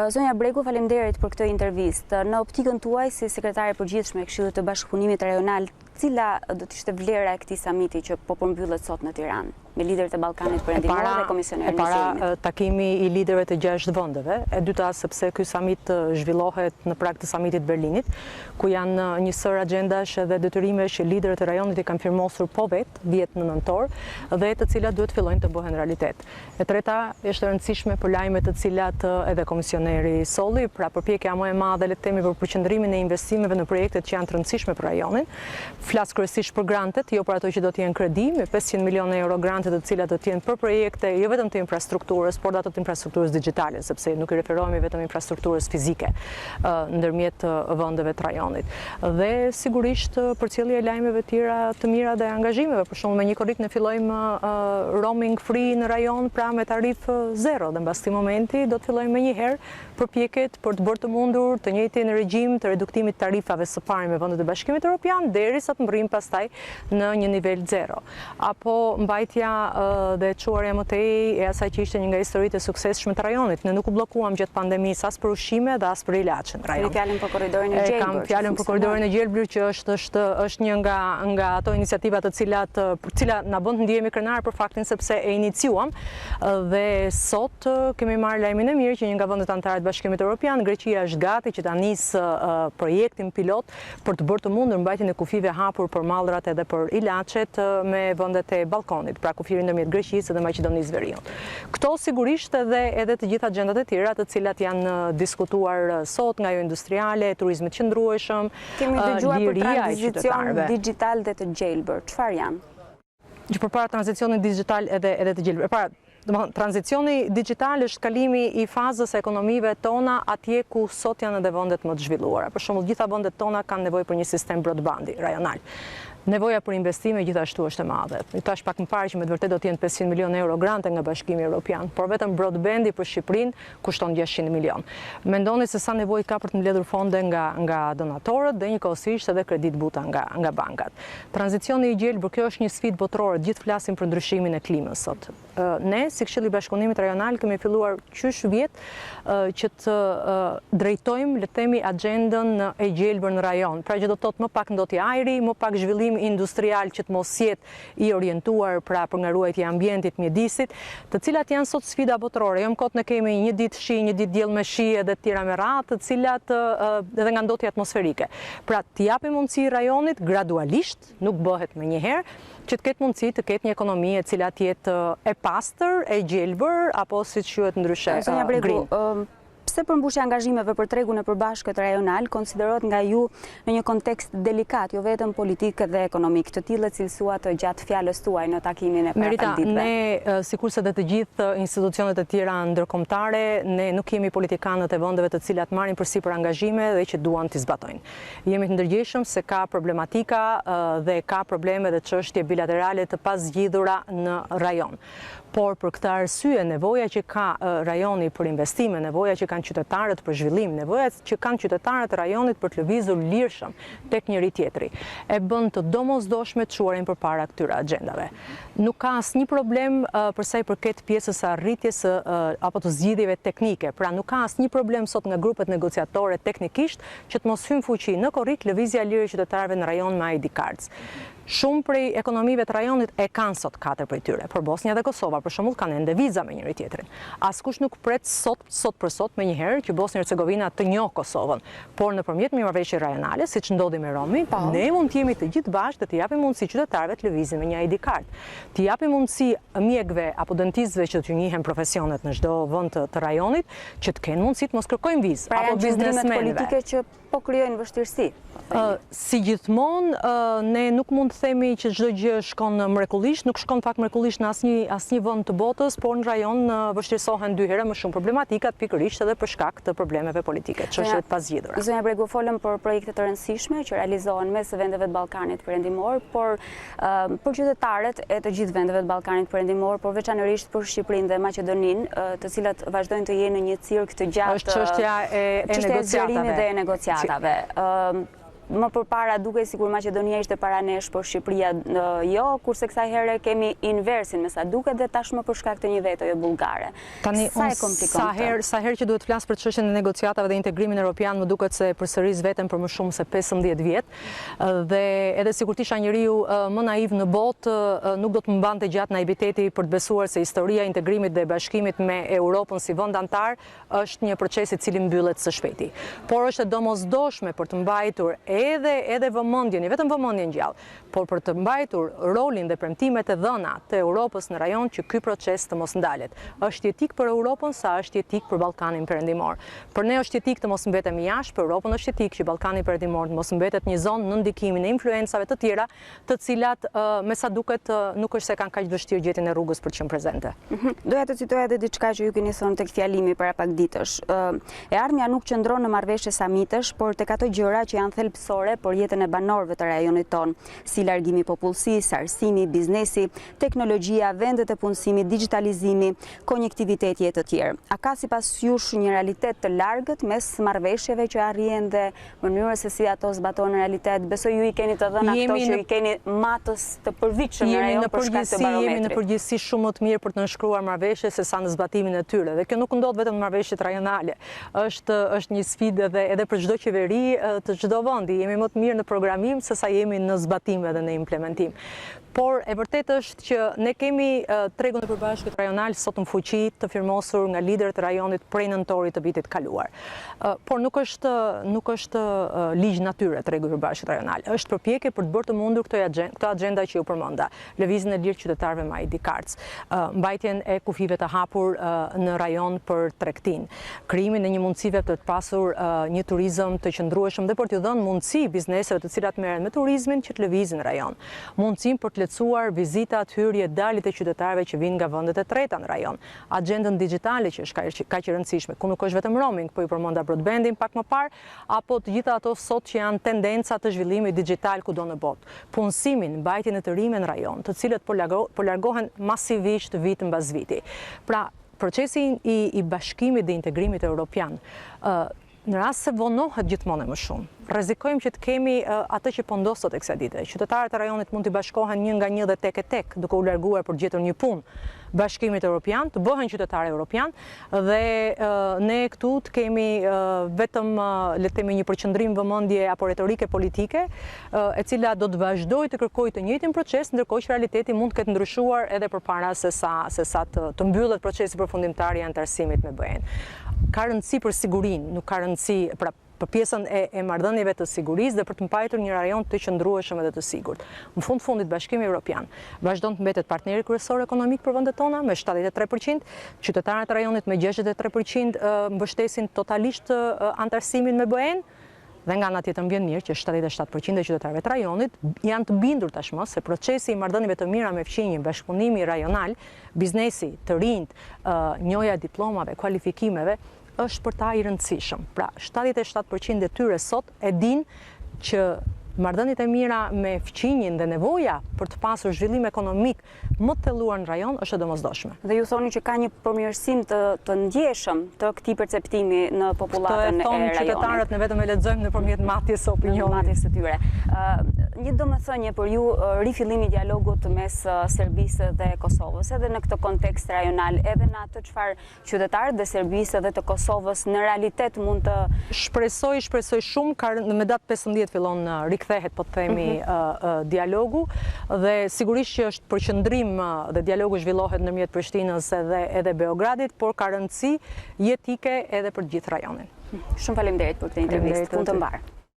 Zonja Bregu, faleminderit për këtë intervistë. Në optikën tuaj si sekretare e përgjithshme e Këshillit të Bashkëpunimit Rajonal, cila do të ishte vlera e këtij samiti që po përmbyllet sot në Tiranë me liderët e Ballkanit Perëndimor dhe komisionerin e Schengenit? Para takimi i liderëve të 6 vendeve, e dyta sepse ky samit zhvillohet në prag të samitit Berlinit, ku janë një sër agendash dhe detyrime që liderët e rajonit i kanë firmosur po vetë 10 në nëntor dhe të cilat duhet fillojnë të bëhen realitet. E treta është e rëndësishme për lajmet të cilat edhe komisioneri solli, pra përpjekja më e madhe le të themi për përqendrimin e investimeve në projektet që janë të rëndësishme për rajonin. Flas kryesisht për grantet, jo për ato që do të jenë kredi, me 500 milionë euro grantet të cilat do të jenë për projekte jo vetëm të infrastrukturës, por ato të infrastrukturës digjitale, sepse nuk i referohemi vetëm infrastrukturës fizike ndërmjet vendeve të rajonit. Dhe sigurisht përcjellja e lajmeve tjera të mira dhe angazhimeve, për shembull me një korrik ne fillojmë roaming free në rajon, pra me tarifë zero, dhe mbas këtij momenti do të fillojmë menjëherë përpjekjet për të bërë të mundur të njëjtin regjim të reduktimit të tarifave së pari me vendet e Bashkimit Evropian derisa të mbërrim pastaj në një nivel zero. Apo mbajtja dhe çuarja më tej e asaj që ishte një nga historitë e suksesshme të rajonit. Ne nuk u bllokuam gjatë pandemisë as për ushqime dhe as për ilaçe në rajon. Fjalën për korridorin e Gjelbër. Kam fjalën për korridorin e Gjelbër që është një nga ato iniciativa të cilat na bën të ndihemi krenar për faktin sepse e iniciuam dhe sot kemi marrë lajmin e mirë që një nga vendet anëtare të Bashkimit Evropian, Greqia, është gati që ta nisë projektin pilot për të bërë të mundur mbajtjen e kufive hapur për mallrat edhe për ilaçet me vendet e Ballkanit, pra kufiri ndërmjet Greqisë dhe Maqedonisë Veriut. Këto sigurisht edhe të gjitha agjendat e tjera të cilat janë diskutuar sot nga ajo industriale, turizmi i qëndrueshëm, kemi dëgjuar për tranzicion digital dhe të Gjelbër. Çfarë janë? Që përpara tranzicionit digital edhe të Gjelbër. Tranzicioni digital është kalimi i fazës e ekonomive tona atje ku sot janë edhe vendet më të zhvilluara. Për shembull, gjitha vendet tona kanë nevojë për një sistem broadbandi rajonal. Nevoja për investime gjithashtu është e madhe. I thash pak më parë që me të vërtetë do të jenë 500 milionë euro grante nga Bashkimi Evropian, por vetëm broadbandi për Shqipërinë kushton 600 milionë. Mendoni se sa nevojë ka për të mbledhur fonde nga donatorët dhe njëkohësisht edhe kredit buta nga bankat. Tranzicioni i Gjelbër, kjo është një sfidë botërore, gjithë flasin për ndryshimin e klimës sot. Ne, si Këshilli i Bashkëpunimit Rajonal, kemi filluar qysh vjet që të drejtojmë, le të themi, agjendën e Gjelbër në rajon. Pra që do të thotë më pak ndotje ajri, më pak zhvillim industrial që të mos jetë i orientuar pra për nga ruajtja e ambientit, mjedisit, të cilat janë sot sfida botërore. Jo më kot ne kemi një ditë shi, një ditë diell me shi edhe të tjera me radhë, të cilat edhe nga ndotja atmosferike. Pra të japim mundësi rajonit gradualisht, nuk bëhet menjëherë, që të ketë mundësi të ketë një ekonomi e cila të jetë e pastër, e gjelbër, apo siç quhet ndryshe green. Pse përmbushja angazhimeve për tregun e përbashkët rajonal konsiderohet nga ju në një kontekst delikat, jo vetëm politik dhe ekonomik, të tillë cilësuat gjatë fjalës tuaj në takimin e paraqitëve? Ne, sikurse dhe të gjithë institucionet e tjera ndërkombëtare, ne nuk jemi politikanët e vendeve të cilat marrin përsipër angazhime dhe që duan t'i zbatojnë. Jemi të ndërgjegjshëm se ka problematika dhe ka probleme dhe çështje bilaterale të pazgjidhura në rajon. Por për këtë arsye, nevoja që ka rajoni për investime, nevoja që kanë qytetarët për zhvillim, nevoja që kanë qytetarët e rajonit për të lëvizur lirshëm tek njëri tjetri, e bën të domosdoshme të çuarin përpara këtyre agjendave. Nuk ka asnjë problem për sa i përket pjesës së arritjes apo të zgjidhjeve teknike. Pra nuk ka asnjë problem sot nga grupet negociatore teknikisht që të mos hyjnë fuqi në korrik lëvizja e lirë e qytetarëve në rajon me ID cards. Shumë prej ekonomive të rajonit e kanë sot 4 prej tyre, por Bosnia dhe Kosova për shembull kanë ende viza me njëri tjetrin. Askush nuk pret sot për sot me njëherë që Bosnia e Hercegovina të njohë Kosovën, por nëpërmjet marrëveshje rajonale, siç ndodhi me Romin, ne mund të jemi të gjithë bashkë të japim mundësi qytetarëve të lëvizin me një ID card. Të japim mundësi mjekëve apo dentistëve që të njihen profesionet në çdo vend të rajonit që të kenë mundësi të mos kërkojnë vizë, apo biznesmenëve politike që po krijojnë vështirësi. Si gjithmonë, ne nuk mund të themi që çdo gjë shkon mrekullisht, nuk shkon fakt mrekullisht në asnjë vend të botës, por në rajon vështirësohen 2 herë më shumë problematikat pikërisht edhe për shkak të problemeve politike, çështje të pazgjidhura. Zonja Bregu, folëm për projekte të rëndësishme që realizohen mes vendeve të Ballkanit Perëndimor, por për qytetarët e të gjithë vendeve të Ballkanit Perëndimor, por veçanërisht për Shqipërinë dhe Maqedoninë, të cilat vazhdojnë të jenë në një cirk të gjatë. Është çështja e negociatave. Dhe e negociatave. më përpara duke sikur Maqedonia ishte para nesh, por Shqipëria jo, kurse kësaj here kemi inversin me sa duket dhe tashmë për shkak të një vetoje bullgare. Tani, sa e komplikon këtë? Sa herë që duhet flas për çështjen e negociatave dhe integrimin evropian, më duket se përsëris veten për më shumë se 15 vjet, dhe edhe sikur të isha njeriu më naiv në botë, nuk do të më mbante gjatë naiviteti për të besuar se historia e integrimit dhe bashkimit me Europën si vend antar është një proces i cili mbyllet së shpejti. Por është e domosdoshme për të mbajtur edhe vëmendjen, jo vetëm vëmendjen gjallë, por për të mbajtur rolin dhe premtimet e dhëna të Europës në rajon që ky proces të mos ndalet. Është jetik për Europën sa është jetik për Ballkanin Perëndimor. Për ne është jetik të mos mbetemi jashtë, për Europën është jetik që Ballkani Perëndimor të mos mbetet një zonë në ndikimin e influencave të tjera, të cilat me sa duket nuk është se kanë kaq vështirë gjetjen e rrugës për të qenë prezente. Doja të citoja edhe diçka që ju keni thënë tek fjalimi para pak ditësh. E ardhmja nuk qëndron në marrëveshje samitësh, por tek ato gjëra që janë thelbësore për jetën e banorëve të rajonit ton, si largimi popullsisë, arsimi, biznesi, teknologjia, vendet e punësimit, digitalizimi, konjektiviteti e të tjerë. A ka sipas jush një realitet të largët mes marrëveshjeve që arrihen dhe mënyrës se si ato zbatohen në realitet? Besoj ju i keni të dhëna ato që i keni matës të përvitshëm në rajon për shkak të barometrit. Jemi në përgjithësi shumë më të mirë për të nënshkruar marrëveshje se sa në zbatimin e tyre. Dhe kjo nuk ndodh vetëm në marrëveshjet rajonale. Është një sfidë edhe për çdo qeveri të çdo vendi. Jemi më të mirë në programim se sa jemi në zbatim edhe në implementim. Por e vërtetë është që ne kemi tregun e përbashkët rajonal sot në fuqi të firmosur nga liderët e rajonit prej nëntorit të vitit kaluar. Por nuk është ligj natyre tregu i përbashkët rajonal. Është përpjekje për të bërë të mundur këto agenda që ju përmenda. Lëvizjen e lirë qytetarëve me ID cards, mbajtjen e kufive të hapur në rajon për tregtin, krijimin e një mundësive të pasur një turizëm të qëndrueshëm dhe për t'u dhënë mundësi bizneseve të cilat merren me turizmin që të lëvizin në rajon. Mundësinë për të lehtësuar vizitat, hyrje, daljet e qytetarëve që vinë nga vendet e treta në rajon. Agjendën digjitale që është kaq e rëndësishme, ku nuk është vetëm roaming, po i përmenda broadbandin pak më parë, apo të gjitha ato sot që janë tendenca të zhvillimit digital kudo në botë. Punësimin, mbajtjen e të rinjve në rajon, të cilët po largohen masivisht vit mbas viti. Pra, procesi i bashkimit dhe integrimit evropian, në rast se vonohet gjithmonë më shumë, rrezikojmë që të kemi atë që po ndos sot e kësaj dite. Qytetarët e rajonit mund të bashkohen një nga një dhe tek e tek, duke u larguar për të gjetur një punë bashkimit evropian, të bëhen qytetarë evropian, dhe ne këtu të kemi vetëm le të themi një përqendrim vëmendje apo retorike politike, e cila do të vazhdojë të kërkojë të njëjtin proces, ndërkohë që realiteti mund të ketë ndryshuar edhe përpara se sa të mbyllet procesi përfundimtar i antarësimit me BE-n. Ka rëndësi për sigurinë, nuk ka rëndësi për pjesën e marrëdhënieve të sigurisë dhe për të mbajtur një rajon të qëndrueshëm edhe të sigurt. Në fundit Bashkimi Evropian vazhdon të mbetet partneri kryesor ekonomik për vendet tona me 73%, qytetarët e rajonit me 63% mbështesin totalisht antarësimin me BE-n, dhe nga ana tjetër mbien mirë që 77% e qytetarëve të rajonit janë të bindur tashmë se procesi i marrëdhënieve të mira me fqinjin, bashkëpunimi rajonal, biznesi, të rinjt, njohja e diplomave, kualifikimeve, është për ta i rëndësishëm. Pra, 77% e tyre sot e dinë që marrëdhëniet e mira me fqinjin dhe nevoja për të pasur zhvillim ekonomik më të thelluar në rajon është e domosdoshme. Dhe ju thoni që ka një përmirësim të ndjeshëm të këtij perceptimi në popullatën e rajonit. Të thonë qytetarët ne vetëm e lexojmë nëpërmjet matjes së opinionit. Matjes së tyre. Një domethënie për ju rifillimi i dialogut mes Serbisë dhe Kosovës, edhe në këtë kontekst rajonal, edhe në atë çfarë qytetarët dhe Serbisë dhe të Kosovës në realitet mund të shpresoj shumë, me datë 15 fillon rikthehet, po të themi, dialogu, dhe sigurisht që është përqendrim dhe dialogu zhvillohet ndërmjet Prishtinës edhe Beogradit, por ka rëndësi jetike edhe për gjithë rajonin. Shumë faleminderit për këtë intervistë. Fund të mbar.